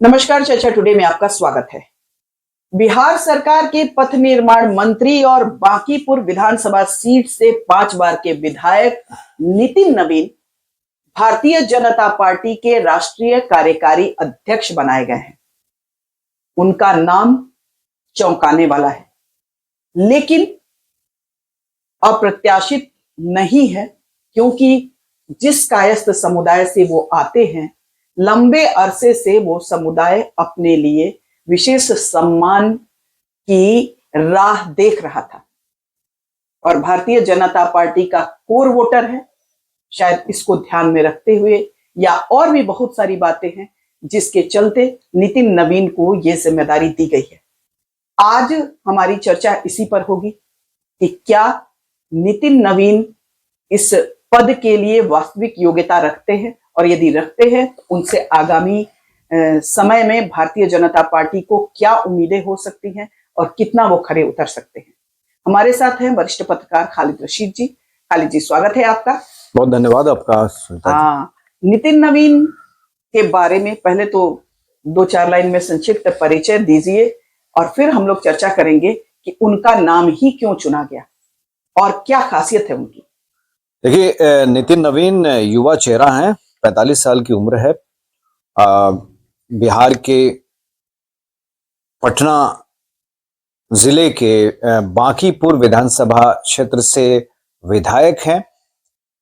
नमस्कार, चर्चा टुडे में आपका स्वागत है। बिहार सरकार के पथ निर्माण मंत्री और बांकीपुर विधानसभा सीट से 5 बार के विधायक नितिन नवीन भारतीय जनता पार्टी के राष्ट्रीय कार्यकारी अध्यक्ष बनाए गए हैं। उनका नाम चौंकाने वाला है, लेकिन अप्रत्याशित नहीं है, क्योंकि जिस कायस्थ समुदाय से वो आते हैं, लंबे अरसे से वो समुदाय अपने लिए विशेष सम्मान की राह देख रहा था और भारतीय जनता पार्टी का कोर वोटर है। शायद इसको ध्यान में रखते हुए या और भी बहुत सारी बातें हैं जिसके चलते नितिन नवीन को यह जिम्मेदारी दी गई है। आज हमारी चर्चा इसी पर होगी कि क्या नितिन नवीन इस पद के लिए वास्तविक योग्यता रखते हैं, और यदि रखते हैं तो उनसे आगामी समय में भारतीय जनता पार्टी को क्या उम्मीदें हो सकती हैं और कितना वो खरे उतर सकते हैं। हमारे साथ हैं वरिष्ठ पत्रकार खालिद रशीद जी। खालिद जी, स्वागत है आपका। बहुत धन्यवाद आपका। नितिन नवीन के बारे में पहले तो 2-4 लाइन में संक्षिप्त परिचय दीजिए और फिर हम लोग चर्चा करेंगे कि उनका नाम ही क्यों चुना गया और क्या खासियत है उनकी। देखिए, नितिन नवीन युवा चेहरा है, 45 साल की उम्र है। बिहार के पटना जिले के बांकीपुर विधानसभा क्षेत्र से विधायक हैं।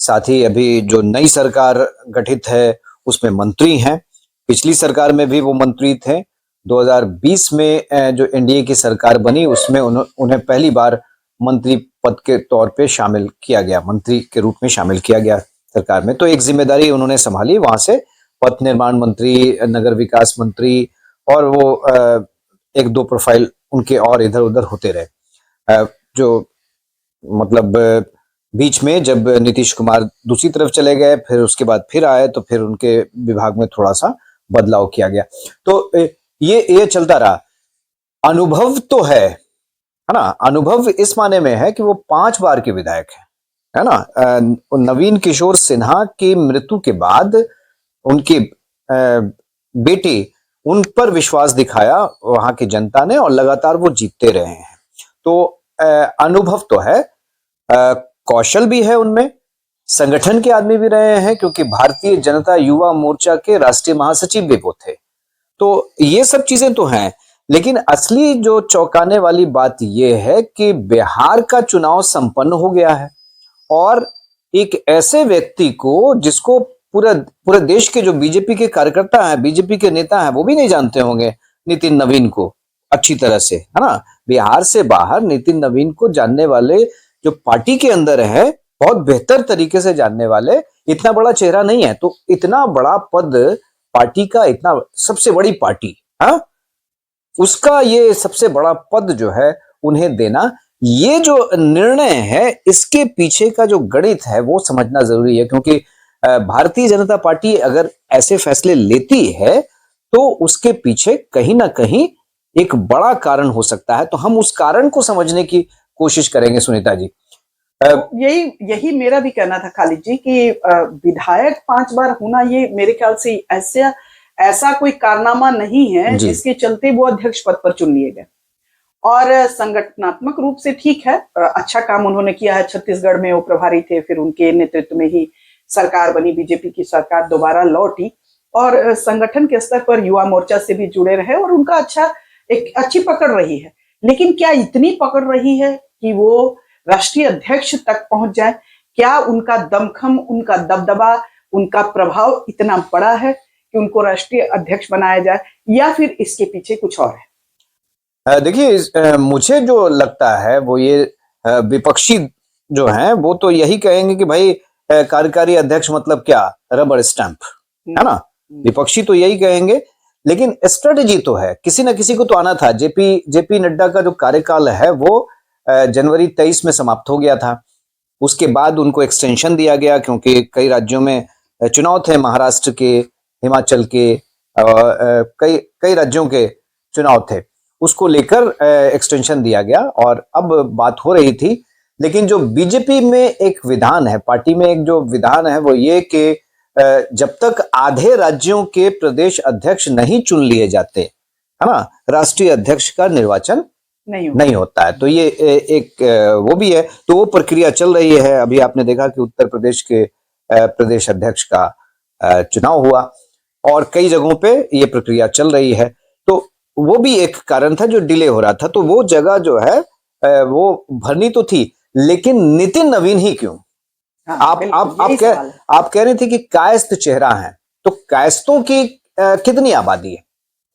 साथ ही अभी जो नई सरकार गठित है उसमें मंत्री हैं। पिछली सरकार में भी वो मंत्री थे। 2020 में जो एनडीए की सरकार बनी उसमें उन्हें पहली बार मंत्री पद के तौर पे शामिल किया गया, मंत्री के रूप में शामिल किया गया सरकार में। तो एक जिम्मेदारी उन्होंने संभाली, वहां से पथ निर्माण मंत्री, नगर विकास मंत्री, और वो 1-2 प्रोफाइल उनके और इधर उधर होते रहे। जो मतलब बीच में जब नीतीश कुमार दूसरी तरफ चले गए, फिर उसके बाद फिर आए, तो फिर उनके विभाग में थोड़ा सा बदलाव किया गया। तो ये चलता रहा। अनुभव तो है ना। अनुभव इस माने में है कि वो 5 बार के विधायक है ना। नवीन किशोर सिन्हा की मृत्यु के बाद उनके बेटे उन पर विश्वास दिखाया वहां की जनता ने, और लगातार वो जीतते रहे हैं। तो अनुभव तो है, कौशल भी है उनमें, संगठन के आदमी भी रहे हैं, क्योंकि भारतीय जनता युवा मोर्चा के राष्ट्रीय महासचिव भी वो थे। तो ये सब चीजें तो हैं, लेकिन असली जो चौंकाने वाली बात यह है कि बिहार का चुनाव संपन्न हो गया है और एक ऐसे व्यक्ति को जिसको पूरे देश के जो बीजेपी के कार्यकर्ता हैं, बीजेपी के नेता हैं, वो भी नहीं जानते होंगे नितिन नवीन को अच्छी तरह से, है ना। बिहार से बाहर नितिन नवीन को जानने वाले जो पार्टी के अंदर है, बहुत बेहतर तरीके से जानने वाले, इतना बड़ा चेहरा नहीं है। तो इतना बड़ा पद पार्टी का, इतना सबसे बड़ी पार्टी, हाँ, उसका ये सबसे बड़ा पद जो है उन्हें देना, ये जो निर्णय है, इसके पीछे का जो गणित है वो समझना जरूरी है। क्योंकि भारतीय जनता पार्टी अगर ऐसे फैसले लेती है तो उसके पीछे कहीं ना कहीं एक बड़ा कारण हो सकता है। तो हम उस कारण को समझने की कोशिश करेंगे, सुनीता जी। यही मेरा भी कहना था खालिद जी कि विधायक 5 बार होना, ये मेरे ख्याल से ऐसा कोई कारनामा नहीं है जिसके चलते वो अध्यक्ष पद पर चुन लिए गए। और संगठनात्मक रूप से ठीक है, अच्छा काम उन्होंने किया है। छत्तीसगढ़ में वो प्रभारी थे, फिर उनके नेतृत्व में ही सरकार बनी, बीजेपी की सरकार दोबारा लौटी, और संगठन के स्तर पर युवा मोर्चा से भी जुड़े रहे और उनका एक अच्छी पकड़ रही है। लेकिन क्या इतनी पकड़ रही है कि वो राष्ट्रीय अध्यक्ष तक पहुंच जाए? क्या उनका दमखम, उनका दबदबा, उनका प्रभाव इतना बड़ा है कि उनको राष्ट्रीय अध्यक्ष बनाया जाए, या फिर इसके पीछे कुछ और है? देखिए, मुझे जो लगता है वो ये विपक्षी जो हैं वो तो यही कहेंगे कि भाई कार्यकारी अध्यक्ष मतलब क्या, रबर स्टैंप, है ना। विपक्षी तो यही कहेंगे, लेकिन स्ट्रेटेजी तो है, किसी ना किसी को तो आना था। जेपी नड्डा का जो कार्यकाल है वो जनवरी 23 में समाप्त हो गया था। उसके बाद उनको एक्सटेंशन दिया गया, क्योंकि कई राज्यों में चुनाव थे, महाराष्ट्र के, हिमाचल के, कई राज्यों के चुनाव थे। उसको लेकर एक्सटेंशन दिया गया और अब बात हो रही थी। लेकिन जो बीजेपी में एक विधान है, पार्टी में एक जो विधान है, वो ये कि जब तक आधे राज्यों के प्रदेश अध्यक्ष नहीं चुन लिए जाते, है ना, राष्ट्रीय अध्यक्ष का निर्वाचन नहीं होता है। तो ये एक वो भी है, तो वो प्रक्रिया चल रही है। अभी आपने देखा कि उत्तर प्रदेश के प्रदेश अध्यक्ष का चुनाव हुआ और कई जगहों पे ये प्रक्रिया चल रही है। तो वो भी एक कारण था जो डिले हो रहा था। तो वो जगह जो है वो भरनी तो थी, लेकिन नितिन नवीन ही क्यों? हाँ, आप कह रहे थे कि कायस्थ चेहरा है, तो कायस्थों की कितनी आबादी है?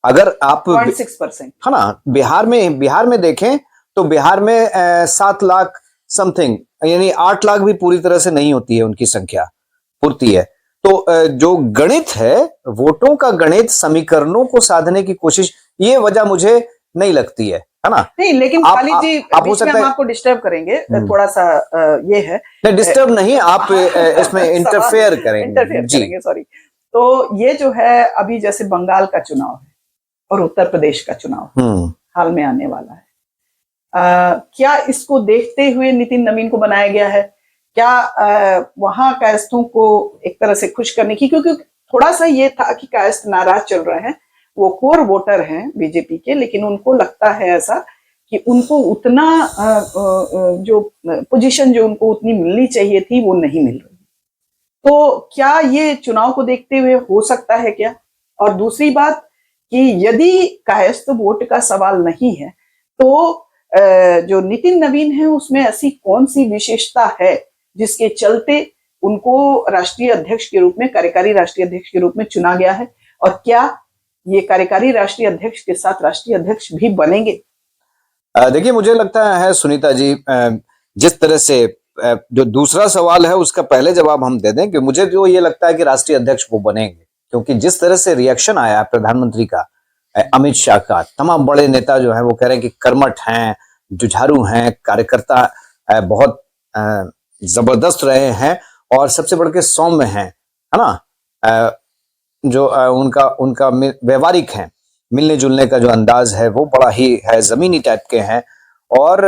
अगर आप 0.6%, है ना, बिहार में देखें तो बिहार में 7 लाख समथिंग, यानी 8 लाख भी पूरी तरह से नहीं होती है उनकी संख्या पूर्ति है। तो जो गणित है, वोटों का गणित, समीकरणों को साधने की कोशिश, ये वजह मुझे नहीं लगती है ना। नहीं, लेकिन खालिद जी, आप हो सकता है हम आपको डिस्टर्ब करेंगे थोड़ा सा, ये है नहीं, डिस्टर्ब नहीं, आप इसमें इंटरफेयर करेंगे। सॉरी। तो ये जो है, अभी जैसे बंगाल का चुनाव है और उत्तर प्रदेश का चुनाव हाल में आने वाला है, क्या इसको देखते हुए नितिन नवीन को बनाया गया है? क्या वहां कायस्थों को एक तरह से खुश करने की, क्योंकि थोड़ा सा ये था कि कायस्थ नाराज चल रहे हैं, वो कोर वोटर हैं बीजेपी के, लेकिन उनको लगता है ऐसा कि उनको उतना जो पोजीशन जो उनको उतनी मिलनी चाहिए थी वो नहीं मिल रही। तो क्या ये चुनाव को देखते हुए हो सकता है क्या? और दूसरी बात कि यदि कायस्थ वोट का सवाल नहीं है, तो जो नितिन नवीन है उसमें ऐसी कौन सी विशेषता है जिसके चलते उनको राष्ट्रीय अध्यक्ष के रूप में, कार्यकारी राष्ट्रीय अध्यक्ष के रूप में चुना गया है? और क्या ये कार्यकारी राष्ट्रीय अध्यक्ष के साथ राष्ट्रीय अध्यक्ष भी बनेंगे? देखिए, मुझे लगता है सुनीता जी, जिस तरह से जो दूसरा सवाल है उसका पहले जवाब हम दे दें कि मुझे जो ये लगता है कि राष्ट्रीय अध्यक्ष वो बनेंगे, क्योंकि जिस तरह से रिएक्शन आया प्रधानमंत्री का, अमित शाह का, तमाम बड़े नेता जो हैं वो कह रहे हैं कि कर्मठ हैं, जुझारू हैं, कार्यकर्ता बहुत जबरदस्त रहे हैं और सबसे बढ़ के सौम्य हैं, है ना, जो उनका व्यवहारिक है, मिलने जुलने का जो अंदाज है वो बड़ा ही है, जमीनी टाइप के हैं, और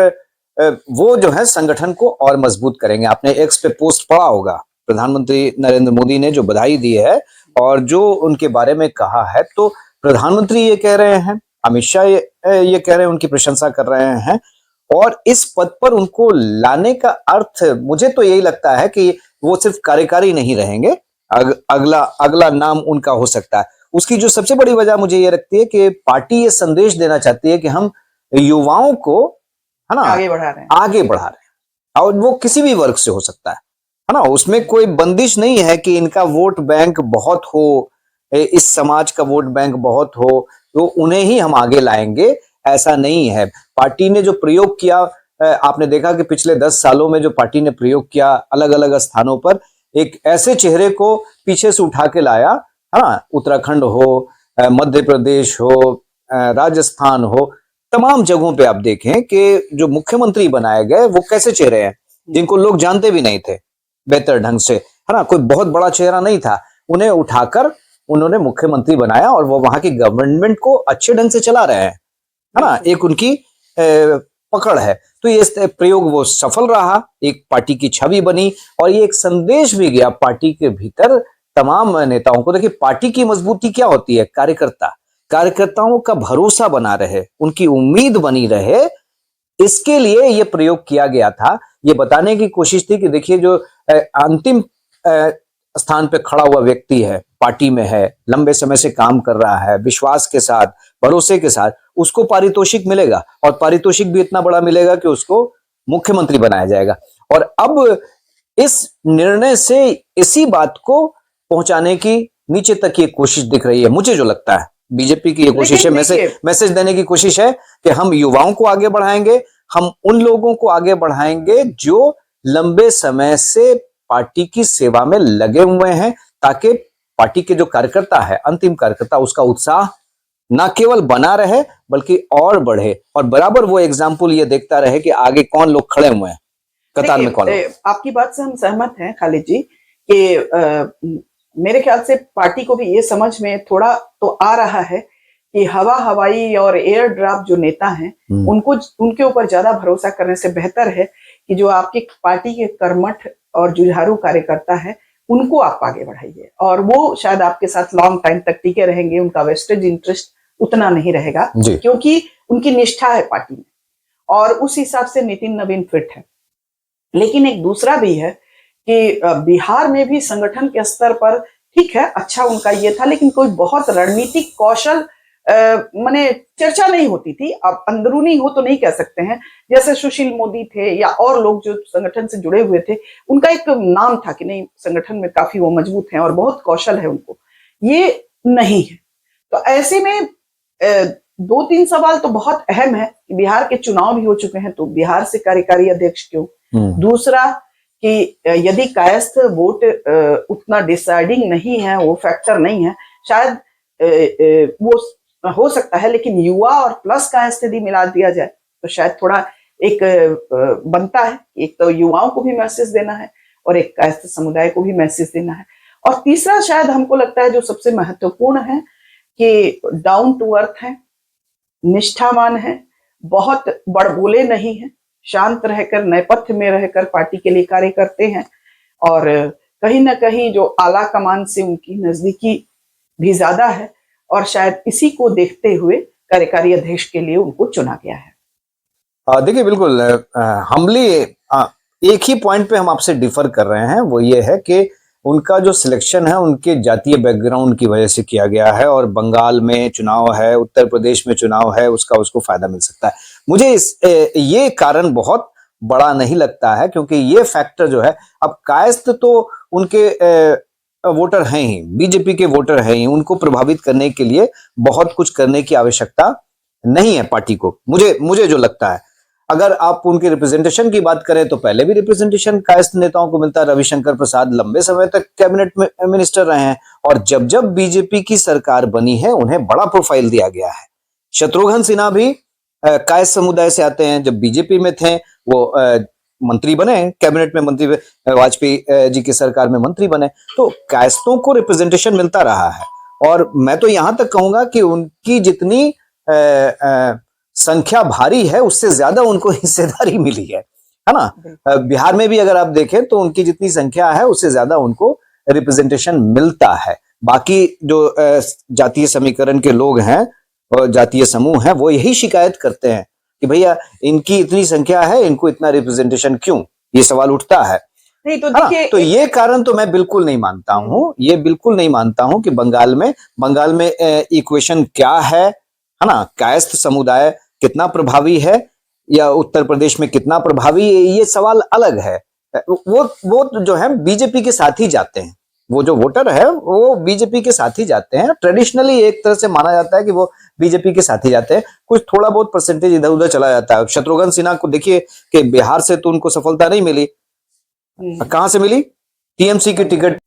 वो जो है संगठन को और मजबूत करेंगे। आपने एक्स पे पोस्ट पढ़ा होगा, प्रधानमंत्री नरेंद्र मोदी ने जो बधाई दी है और जो उनके बारे में कहा है, तो प्रधानमंत्री ये कह रहे हैं, अमित शाह ये कह रहे हैं, उनकी प्रशंसा कर रहे हैं, और इस पद पर उनको लाने का अर्थ मुझे तो यही लगता है कि वो सिर्फ कार्यकारी नहीं रहेंगे, अगला नाम उनका हो सकता है। उसकी जो सबसे बड़ी वजह मुझे ये लगती है कि पार्टी ये संदेश देना चाहती है कि हम युवाओं को, है ना, आगे बढ़ा रहे हैं, और वो किसी भी वर्ग से हो सकता है ना, उसमें कोई बंदिश नहीं है कि इनका वोट बैंक बहुत हो, इस समाज का वोट बैंक बहुत हो तो उन्हें ही हम आगे लाएंगे, ऐसा नहीं है। पार्टी ने जो प्रयोग किया, आपने देखा कि पिछले 10 सालों में जो पार्टी ने प्रयोग किया अलग अलग स्थानों पर, एक ऐसे चेहरे को पीछे से उठा के लाया, है ना, उत्तराखंड हो, मध्य प्रदेश हो, राजस्थान हो, तमाम जगहों पे आप देखें कि जो मुख्यमंत्री बनाए गए वो कैसे चेहरे हैं जिनको लोग जानते भी नहीं थे बेहतर ढंग से, है ना, कोई बहुत बड़ा चेहरा नहीं था, उन्हें उठाकर उन्होंने मुख्यमंत्री बनाया और वो वहां की गवर्नमेंट को अच्छे ढंग से चला रहे हैं, है ना, एक उनकी पकड़ है। तो ये प्रयोग वो सफल रहा, एक पार्टी की छवि बनी और ये एक संदेश भी गया पार्टी के भीतर तमाम नेताओं को। देखिए, पार्टी की मजबूती क्या होती है? कार्यकर्ताओं का भरोसा बना रहे, उनकी उम्मीद बनी रहे, इसके लिए ये प्रयोग किया गया था। ये बताने की कोशिश थी कि देखिए, जो अंतिम स्थान पे खड़ा हुआ व्यक्ति है, पार्टी में है, लंबे समय से काम कर रहा है, विश्वास के साथ, भरोसे के साथ, उसको पारितोषिक मिलेगा और पारितोषिक भी इतना बड़ा मिलेगा कि उसको मुख्यमंत्री बनाया जाएगा। और अब इस निर्णय से इसी बात को पहुंचाने की नीचे तक ये कोशिश दिख रही है। मुझे जो लगता है बीजेपी की ये कोशिश है, मैसेज देने की कोशिश है कि हम युवाओं को आगे बढ़ाएंगे, हम उन लोगों को आगे बढ़ाएंगे जो लंबे समय से पार्टी की सेवा में लगे हुए हैं, ताकि पार्टी के जो कार्यकर्ता है, अंतिम कार्यकर्ता, उसका उत्साह ना केवल बना रहे बल्कि और बढ़े, और बराबर वो एग्जाम्पल ये देखता रहे कि आगे कौन लोग खड़े हुए हैं, कतार में कौन। आपकी बात से हम सहमत हैं खालिद जी कि मेरे ख्याल से पार्टी को भी ये समझ में थोड़ा तो आ रहा है कि हवाई और एयर ड्राफ्ट जो नेता हैं उनको, उनके ऊपर ज्यादा भरोसा करने से बेहतर है कि जो आपकी पार्टी के कर्मठ और जुझारू कार्यकर्ता है उनको आप आगे बढ़ाइए, और वो शायद आपके साथ लॉन्ग टाइम तक टिके रहेंगे। उनका वेस्टेज इंटरेस्ट उतना नहीं रहेगा जी। क्योंकि उनकी निष्ठा है पार्टी में, और उस हिसाब से नितिन नवीन फिट है। लेकिन एक दूसरा भी है कि बिहार में भी संगठन के स्तर पर ठीक है, अच्छा उनका ये था, लेकिन कोई बहुत रणनीतिक कौशल माने चर्चा नहीं होती थी। अब अंदरूनी हो तो नहीं कह सकते हैं, जैसे सुशील मोदी थे या और लोग जो संगठन से जुड़े हुए थे, उनका एक नाम था कि नहीं संगठन में काफी वो मजबूत हैं और बहुत कौशल है उनको, ये नहीं है। तो ऐसे में दो तीन सवाल तो बहुत अहम है कि बिहार के चुनाव भी हो चुके हैं, तो बिहार से कार्यकारी अध्यक्ष क्यों? दूसरा कि यदि कायस्थ वोट उतना डिसाइडिंग नहीं है, वो फैक्टर नहीं है, शायद वो हो सकता है, लेकिन युवा और प्लस कायस्थ यदि मिला दिया जाए तो शायद थोड़ा एक बनता है। एक तो युवाओं को भी मैसेज देना है और एक कायस्थ समुदाय को भी मैसेज देना है। और तीसरा शायद हमको लगता है जो सबसे महत्वपूर्ण है कि डाउन टू अर्थ है, निष्ठावान है, बहुत बड़बोले नहीं है, शांत रहकर नेपथ्य में रहकर पार्टी के लिए कार्य करते हैं, और कहीं ना कहीं जो आला कमान से उनकी नजदीकी भी ज्यादा है, और शायद इसी को देखते हुए कार्यकारी अध्यक्ष के लिए उनको चुना गया है। देखिए बिल्कुल हमली एक ही पॉइंट पे हम आपसे डिफर कर रहे हैं, वो ये है कि उनका जो सिलेक्शन है उनके जातीय बैकग्राउंड की वजह से किया गया है, और बंगाल में चुनाव है, उत्तर प्रदेश में चुनाव है, उसका उसको फायदा मिल सकता है। मुझे ये कारण बहुत बड़ा नहीं लगता है, क्योंकि ये फैक्टर जो है, अब कायस्थ तो उनके वोटर हैं ही, बीजेपी के वोटर हैं ही, उनको प्रभावित करने के लिए बहुत कुछ करने की आवश्यकता नहीं है पार्टी को। मुझे जो लगता है, अगर आप उनके रिप्रेजेंटेशन की बात करें तो पहले भी रिप्रेजेंटेशन कायस्थ नेताओं को मिलता है। रविशंकर प्रसाद लंबे समय तक कैबिनेट में मिनिस्टर रहे हैं, और जब जब बीजेपी की सरकार बनी है उन्हें बड़ा प्रोफाइल दिया गया है। शत्रुघ्न सिन्हा भी कायस्थ समुदाय से आते हैं, जब बीजेपी में थे वो मंत्री बने, कैबिनेट में मंत्री, वाजपेयी जी की सरकार में मंत्री बने, तो कायस्थों को रिप्रेजेंटेशन मिलता रहा है। और मैं तो यहां तक कहूंगा कि उनकी जितनी संख्या भारी है उससे ज्यादा उनको हिस्सेदारी मिली है ना। बिहार में भी अगर आप देखें तो उनकी जितनी संख्या है उससे ज्यादा उनको रिप्रेजेंटेशन मिलता है। बाकी जो जातीय समीकरण के लोग हैं और जातीय समूह हैं, वो यही शिकायत करते हैं कि भैया इनकी इतनी संख्या है, इनको इतना रिप्रेजेंटेशन क्यों, ये सवाल उठता है। नहीं तो देखिए, तो ये कारण तो मैं बिल्कुल नहीं मानता हूं, ये बिल्कुल नहीं मानता हूं कि बंगाल में इक्वेशन क्या है ना, कायस्थ समुदाय कितना प्रभावी है या उत्तर प्रदेश में कितना प्रभावी है, ये सवाल अलग है। वो जो है बीजेपी के साथ ही जाते हैं, वो जो वोटर है वो बीजेपी के साथ ही जाते हैं। ट्रेडिशनली एक तरह से माना जाता है कि वो बीजेपी के साथ ही जाते हैं, कुछ थोड़ा बहुत परसेंटेज इधर उधर चला जाता है। शत्रुघ्न सिन्हा को देखिए कि बिहार से तो उनको सफलता नहीं मिली, कहां से मिली? टीएमसी की टिकट